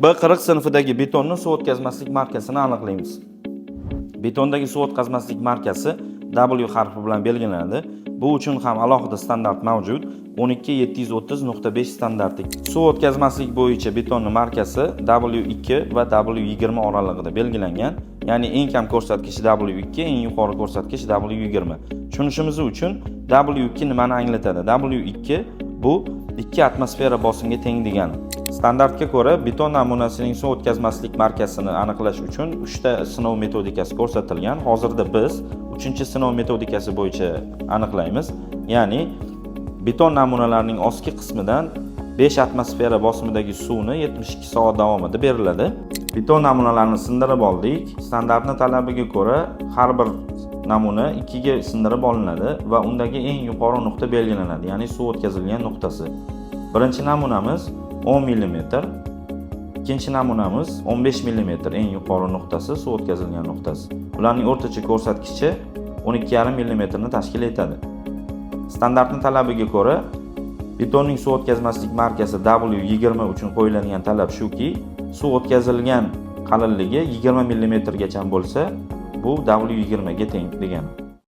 B40 sinfidagi betonni suv o'tkazmaslik markasini aniqlaymiz. Betondagi suv o'tkazmaslik markasi W harfi bilan belgilanadi. Bu uchun ham alohida standart mavjud. 12730.5 standarti. Suv o'tkazmaslik bo'yicha betonning markasi W2 va W20 oralig'ida belgilangan. Ya'ni eng kam ko'rsatkich W2, eng yuqori ko'rsatkich W20. Tushunishimiz uchun W2 nimani anglatadi? W2 bu 2 atmosfera bosimga teng degani. Standartga ko'ra beton namunasining suv o'tkazmaslik markasini aniqlash uchun 3 ta sinov metodikasi ko'rsatilgan. Hozirda biz 3-sinov metodikasi bo'yicha aniqlaymiz. Ya'ni beton namunalarining ostki qismidan 5 atmosfera bosimidagi suvni 72 soat davomida beriladi. Beton namunalarini sindirib oldik. Standartning talabiga ko'ra har bir namuna 2 ga sindirib olinadi va undagi eng yuqori nuqta belgilanadi, ya'ni suv o'tkazilgan nuqtasi. Birinchi namunamiz 10 mm, ikkinchi namunamiz 15 mm eng yuqori nuqtasi, suv o'tkazilgan nuqtasi. Ularning o'rtacha ko'rsatkichi 12,5 mm ni tashkil etadi. Standartning talabiga ko'ra betonning suv o'tkazmaslik markasi W20 uchun qo'yiladigan talab shuki, suv o'tkazilgan qalinligi 20 mm gacha bo'lsa, bu W20 ga teng degani.